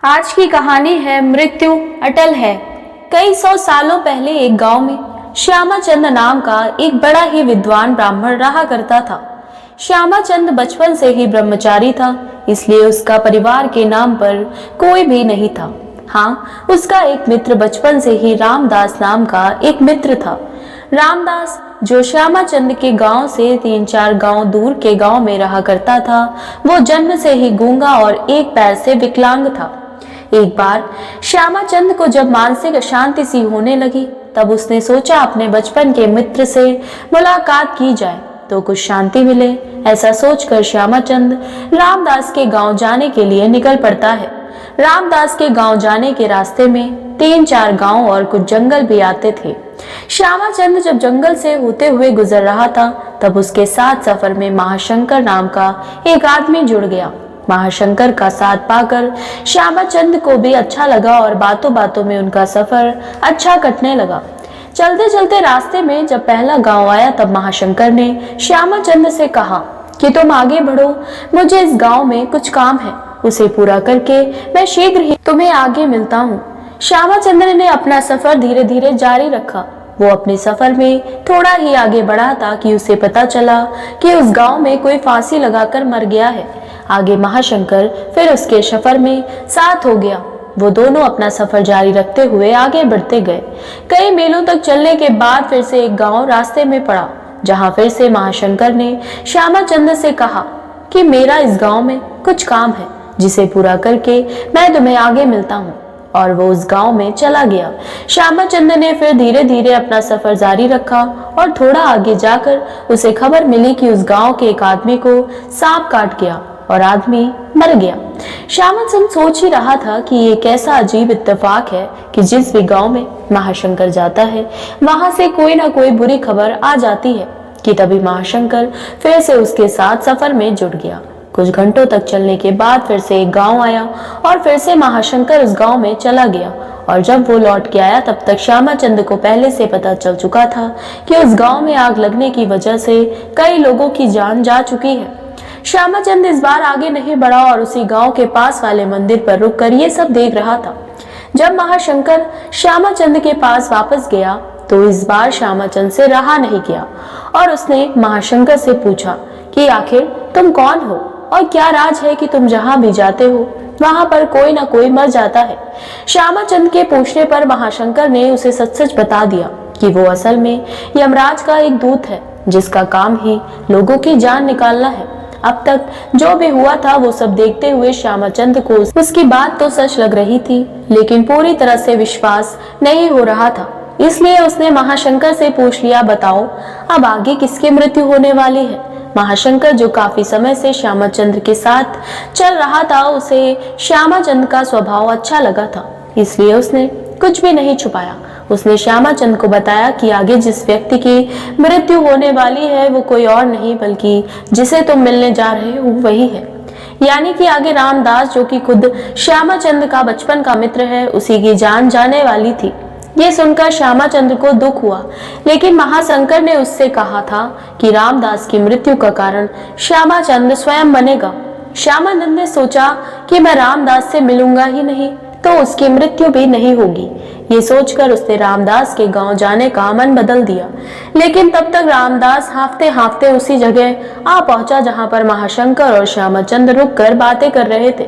आज की कहानी है मृत्यु अटल है। कई सौ सालों पहले एक गांव में श्यामाचंद नाम का एक बड़ा ही विद्वान ब्राह्मण रहा करता था। श्यामाचंद बचपन से ही ब्रह्मचारी था, इसलिए उसका परिवार के नाम पर कोई भी नहीं था। हाँ, उसका एक मित्र बचपन से ही रामदास नाम का एक मित्र था। रामदास जो श्यामाचंद के गांव से 3-4 गांव दूर के गांव में रहा करता था, वो जन्म से ही गूंगा और एक पैर से विकलांग था। एक बार श्यामाचंद को जब मानसिक अशांति सी होने लगी, तब उसने सोचा अपने बचपन के मित्र से मुलाकात की जाए तो कुछ शांति मिले। ऐसा सोचकर श्यामाचंद रामदास के गांव जाने के लिए निकल पड़ता है। रामदास के गांव जाने के रास्ते में 3-4 गांव और कुछ जंगल भी आते थे। श्यामाचंद जब जंगल से होते हुए गुजर रहा था, तब उसके साथ सफर में महाशंकर नाम का एक आदमी जुड़ गया। महाशंकर का साथ पाकर श्यामाचंद को भी अच्छा लगा और बातों बातों में उनका सफर अच्छा कटने लगा। चलते चलते रास्ते में जब पहला गांव आया, तब महाशंकर ने श्यामाचंद से कहा कि तुम आगे बढ़ो, मुझे इस गांव में कुछ काम है, उसे पूरा करके मैं शीघ्र ही तुम्हें आगे मिलता हूँ। श्यामाचंद ने अपना सफर धीरे धीरे जारी रखा। वो अपने सफर में थोड़ा ही आगे बढ़ा था कि उसे पता चला कि उस गांव में कोई फांसी लगाकर मर गया है। आगे महाशंकर फिर उसके सफर में साथ हो गया। वो दोनों अपना सफर जारी रखते हुए आगे बढ़ते गए। कई मीलों तक चलने के बाद फिर से एक गांव रास्ते में पड़ा, जहां फिर से महाशंकर ने श्यामाचंद से कहा कि मेरा इस गांव में कुछ काम है, जिसे पूरा करके मैं तुम्हें आगे मिलता हूँ। और वो उस गांव में चला गया। श्यामाचंद ने फिर धीरे धीरे अपना सफर जारी रखा और थोड़ा आगे जाकर उसे खबर मिली कि उस गांव के एक आदमी को सांप काट गया और आदमी मर गया। श्यामाचंद सोच ही रहा था कि ये कैसा अजीब इत्तेफाक है कि जिस भी गांव में महाशंकर जाता है, वहां से कोई ना कोई बुरी खबर आ जाती है। कि तभी महाशंकर फिर से उसके साथ सफर में जुट गया। कुछ घंटों तक चलने के बाद फिर से एक गांव आया और फिर से महाशंकर उस गांव में चला गया। और जब वो लौट के आया, तब तक श्यामाचंद को पहले से पता चल चुका था कि उस गांव में आग लगने की वजह से कई लोगों की जान जा चुकी है। श्यामाचंद इस बार आगे नहीं बढ़ा और उसी गांव के पास वाले मंदिर पर रुककर ये सब देख रहा था। जब महाशंकर श्यामाचंद के पास वापस गया, तो इस बार श्यामाचंद से रहा नहीं गया और उसने महाशंकर से पूछा कि आखिर तुम कौन हो और क्या राज है कि तुम जहां भी जाते हो वहां पर कोई ना कोई मर जाता है। श्यामाचंद के पूछने पर महाशंकर ने उसे सच सच बता दिया कि वो असल में यमराज का एक दूत है, जिसका काम ही लोगों की जान निकालना है। अब तक जो भी हुआ था वो सब देखते हुए श्यामाचंद को उसकी बात तो सच लग रही थी, लेकिन पूरी तरह से विश्वास नहीं हो रहा था। इसलिए उसने महाशंकर से पूछ लिया, बताओ अब आगे किसकी मृत्यु होने वाली है। महाशंकर जो काफी समय से श्यामाचंद के साथ चल रहा था, उसे श्यामाचंद का स्वभाव अच्छा लगा था, इसलिए उसने कुछ भी नहीं छुपाया। उसने श्यामाचंद को बताया कि आगे जिस व्यक्ति की मृत्यु होने वाली है वो कोई और नहीं बल्कि जिसे तुम मिलने जा रहे हो वही है। यानी कि आगे रामदास, जो कि खुद श्यामाचंद का बचपन का मित्र है, उसी की जान जाने वाली थी। ये सुनकर श्यामाचंद को दुख हुआ, लेकिन महाशंकर ने उससे कहा था कि रामदास की मृत्यु का कारण श्यामाचंद स्वयं बनेगा। श्यामाचंद ने सोचा कि मैं रामदास से मिलूंगा ही नहीं तो उसकी मृत्यु भी नहीं होगी। ये सोचकर उसने रामदास के गांव जाने का मन बदल दिया। लेकिन तब तक रामदास हांफते हांफते उसी जगह आ पहुंचा जहां पर महाशंकर और श्यामाचंद रुककर बातें कर रहे थे।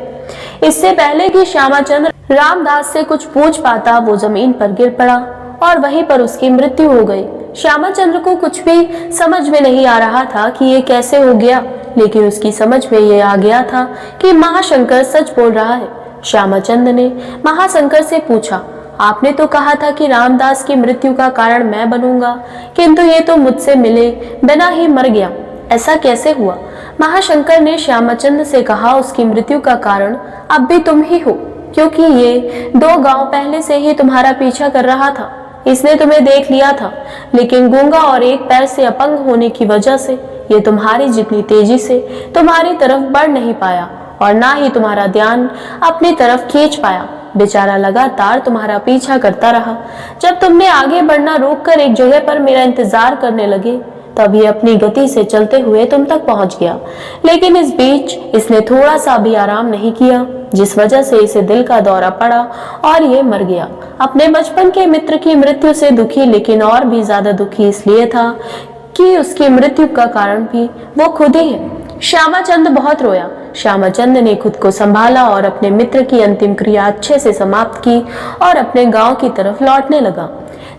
इससे पहले कि श्यामाचंद रामदास से कुछ पूछ पाता, वो जमीन पर गिर पड़ा और वहीं पर उसकी मृत्यु हो गई। श्यामाचंद्र को कुछ भी समझ में नहीं आ रहा था कि ये कैसे हो गया, लेकिन उसकी समझ में ये आ गया था कि महाशंकर सच बोल रहा है। श्यामाचंद ने महाशंकर से पूछा, आपने तो कहा था कि रामदास की मृत्यु का कारण मैं बनूंगा, किंतु ये तो मुझसे मिले बिना ही मर गया, ऐसा कैसे हुआ। महाशंकर ने श्यामाचंद से कहा, उसकी मृत्यु का कारण अब भी तुम ही हो, क्योंकि ये 2 गांव पहले से ही तुम्हारा पीछा कर रहा था। इसने तुम्हें देख लिया था, लेकिन गूंगा और एक पैर से अपंग होने की वजह से ये तुम्हारी जितनी तेजी से तुम्हारी तरफ बढ़ नहीं पाया और ना ही तुम्हारा ध्यान अपनी तरफ खींच पाया। बेचारा लगातार तुम्हारा पीछा करता रहा। जब तुमने आगे बढ़ना रोककर एक जगह पर मेरा इंतजार करने लगे, तभी अपनी गति से चलते हुए तुम तक पहुंच गया। लेकिन इस बीच इसने थोड़ा सा भी आराम नहीं किया, जिस वजह से इसे दिल का दौरा पड़ा और ये मर गया। अपने बचपन के मित्र की मृत्यु से दुखी, लेकिन और भी ज्यादा दुखी इसलिए था कि उसकी मृत्यु का कारण भी वो खुद ही है। श्यामाचंद बहुत रोया। श्यामाचंद ने खुद को संभाला और अपने मित्र की अंतिम क्रिया अच्छे से समाप्त की और अपने गांव की तरफ लौटने लगा।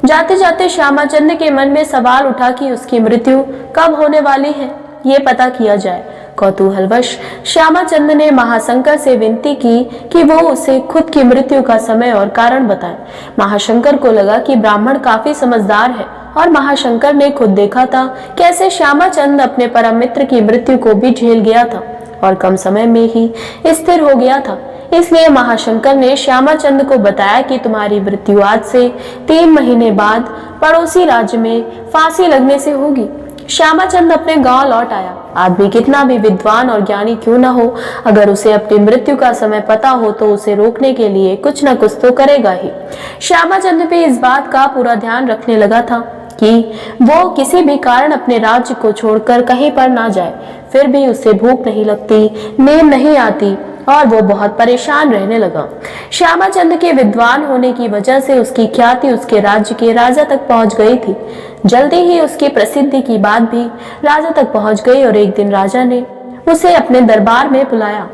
जाते जाते श्यामाचंद के मन में सवाल उठा कि उसकी मृत्यु कब होने वाली है, ये पता किया जाए। कौतूहलवश श्यामाचंद ने महाशंकर से विनती की कि वो उसे खुद की मृत्यु का समय और कारण बताए। महाशंकर को लगा कि ब्राह्मण काफी समझदार है और महाशंकर ने खुद देखा था कैसे श्यामाचंद अपने परम मित्र की मृत्यु को भी झेल गया था और कम समय में ही स्थिर हो गया था। इसलिए महाशंकर ने श्यामाचंद को बताया कि तुम्हारी मृत्यु आज से 3 महीने बाद पड़ोसी राज्य में फांसी लगने से होगी। श्यामाचंद अपने गांव लौट आया। आदमी कितना भी विद्वान और ज्ञानी क्यों न हो, अगर उसे अपनी मृत्यु का समय पता हो तो उसे रोकने के लिए कुछ न कुछ तो करेगा ही। श्यामाचंद भी इस बात का पूरा ध्यान रखने लगा था कि वो किसी भी कारण अपने राज्य को छोड़कर कहीं पर ना जाए। फिर भी उसे भूख नहीं लगती, नींद नहीं आती और वो बहुत परेशान रहने लगा। श्यामाचंद के विद्वान होने की वजह से उसकी ख्याति उसके राज्य के राजा तक पहुंच गई थी। जल्दी ही उसकी प्रसिद्धि की बात भी राजा तक पहुंच गई और एक दिन राजा ने उसे अपने दरबार में बुलाया।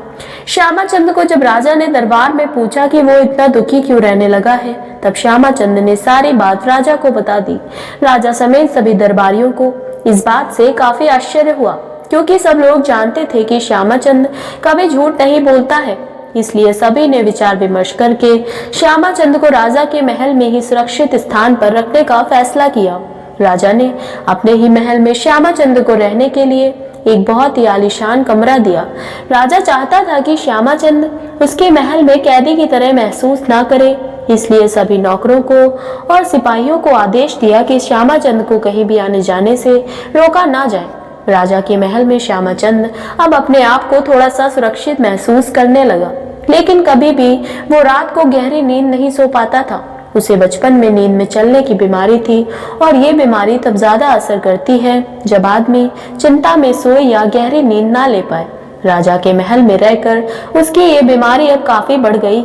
श्यामाचंद को जब राजा ने दरबार में पूछा कि वो इतना दुखी क्यों रहने लगा है, तब श्यामाचंद ने सारी बात राजा को बता दी। राजा समेत सभी दरबारियों को इस बात से काफी आश्चर्य हुआ, क्योंकि सब लोग जानते थे कि श्यामाचंद कभी झूठ नहीं बोलता है। इसलिए सभी ने विचार विमर्श करके श्यामाचंद को राजा के महल में ही सुरक्षित स्थान पर रखने का फैसला किया। राजा ने अपने ही महल में श्यामाचंद को रहने के लिए एक बहुत ही आलीशान कमरा दिया। राजा चाहता था कि श्यामाचंद उसके महल में कैदी की तरह महसूस ना करे, इसलिए सभी नौकरों को और सिपाहियों को आदेश दिया कि श्यामाचंद को कहीं भी आने जाने से रोका ना जाए। राजा के महल में श्यामाचंद अब अपने आप को थोड़ा सा सुरक्षित महसूस करने लगा, लेकिन कभी भी वो रात को गहरी नींद नहीं सो पाता था। उसे बचपन में नींद में चलने की बीमारी थी और ये बीमारी तब ज्यादा असर करती है जब आदमी चिंता में सोए या गहरी नींद ना ले पाए। राजा के महल में रहकर उसकी ये बीमारी अब काफी बढ़ गई,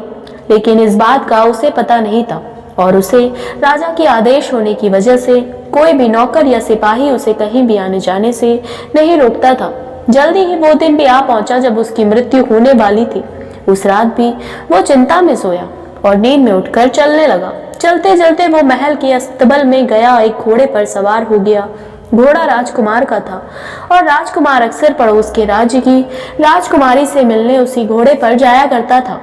लेकिन इस बात का उसे पता नहीं था और उसे राजा के आदेश होने की वजह से कोई भी नौकर या सिपाही उसे कहीं भी आने जाने से नहीं रोकता था। जल्दी ही वो दिन भी आ पहुंचा जब उसकी मृत्यु होने वाली थी। उस रात भी वो चिंता में सोया और नींद में उठकर चलने लगा। चलते चलते वो महल के अस्तबल में गया, एक घोड़े पर सवार हो गया। घोड़ा राजकुमार का था और राजकुमार अक्सर पड़ोस के राज्य की राजकुमारी से मिलने उसी घोड़े पर जाया करता था।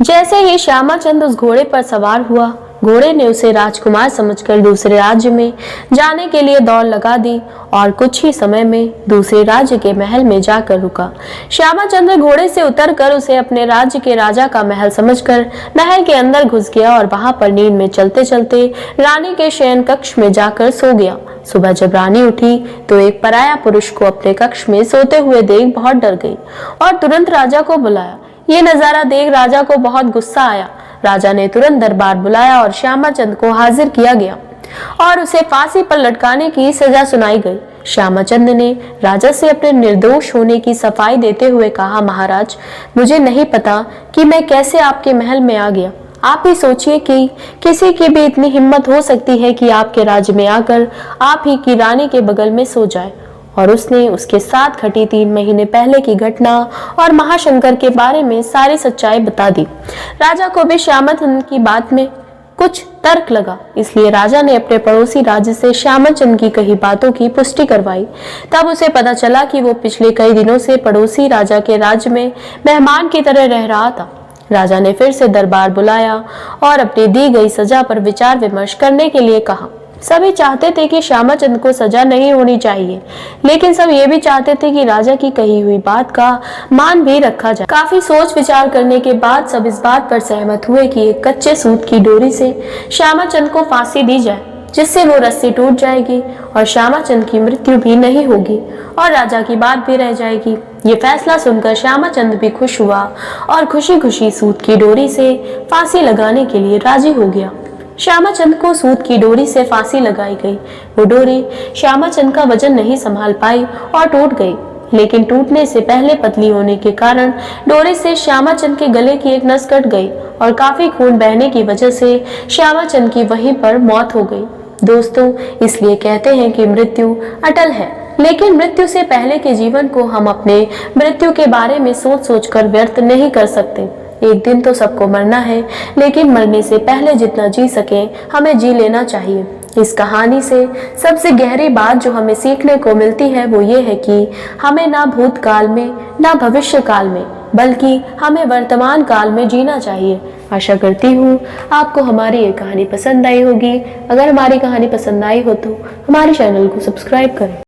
जैसे ही श्यामाचंद उस घोड़े पर सवार हुआ, घोड़े ने उसे राजकुमार समझकर दूसरे राज्य में जाने के लिए दौड़ लगा दी और कुछ ही समय में दूसरे राज्य के महल में जाकर रुका। श्यामाचंद्र घोड़े से उतरकर उसे अपने राज्य के राजा का महल समझकर महल के अंदर घुस गया और वहां पर नींद में चलते चलते रानी के शयन कक्ष में जाकर सो गया। सुबह जब रानी उठी तो एक पराया पुरुष को अपने कक्ष में सोते हुए देख बहुत डर गई और तुरंत राजा को बुलाया। ये नजारा देख राजा को बहुत गुस्सा आया। राजा ने तुरंत दरबार बुलाया और श्यामाचंद को हाजिर किया गया और उसे फांसी पर लटकाने की सजा सुनाई गई। श्यामाचंद ने राजा से अपने निर्दोष होने की सफाई देते हुए कहा, महाराज, मुझे नहीं पता कि मैं कैसे आपके महल में आ गया। आप ही सोचिए कि किसी की भी इतनी हिम्मत हो सकती है कि आपके राज्य में आकर आप ही की रानी के बगल में सो जाए। और उसने उसके साथ घटी 3 महीने पहले की घटना और महाशंकर के बारे में सारी सच्चाई बता दी। राजा को भी श्यामाचंद की बात में कुछ तर्क लगा, इसलिए राजा ने अपने पड़ोसी राज्य से श्यामाचंद की कही बातों की पुष्टि करवाई। तब उसे पता चला कि वो पिछले कई दिनों से पड़ोसी राजा के राज्य में मेहमान की तरह रह रहा था। राजा ने फिर से दरबार बुलाया और अपनी दी गई सजा पर विचार विमर्श करने के लिए कहा। सभी चाहते थे कि श्यामाचंद को सजा नहीं होनी चाहिए, लेकिन सब ये भी चाहते थे कि राजा की कही हुई बात का मान भी रखा जाए। काफी सोच विचार करने के बाद सब इस बात पर सहमत हुए कि एक कच्चे सूत की डोरी से श्यामाचंद को फांसी दी जाए, जिससे वो रस्सी टूट जाएगी और श्यामाचंद की मृत्यु भी नहीं होगी और राजा की बात भी रह जाएगी। ये फैसला सुनकर श्यामाचंद भी खुश हुआ और खुशी खुशी सूत की डोरी से फांसी लगाने के लिए राजी हो गया। श्यामाचंद को सूत की डोरी से फांसी लगाई गई। वो डोरी श्यामाचंद का वजन नहीं संभाल पाई और टूट गई, लेकिन टूटने से पहले पतली होने के कारण डोरी से श्यामाचंद के गले की एक नस कट गई और काफी खून बहने की वजह से श्यामाचंद की वहीं पर मौत हो गई। दोस्तों, इसलिए कहते हैं कि मृत्यु अटल है, लेकिन मृत्यु से पहले के जीवन को हम अपने मृत्यु के बारे में सोच सोचकर व्यर्थ नहीं कर सकते। एक दिन तो सबको मरना है, लेकिन मरने से पहले जितना जी सके हमें जी लेना चाहिए। इस कहानी से सबसे गहरी बात जो हमें सीखने को मिलती है वो ये है कि हमें ना भूतकाल में ना भविष्य काल में बल्कि हमें वर्तमान काल में जीना चाहिए। आशा करती हूँ आपको हमारी ये कहानी पसंद आई होगी। अगर हमारी कहानी पसंद आई हो तो हमारे चैनल को सब्सक्राइब करें।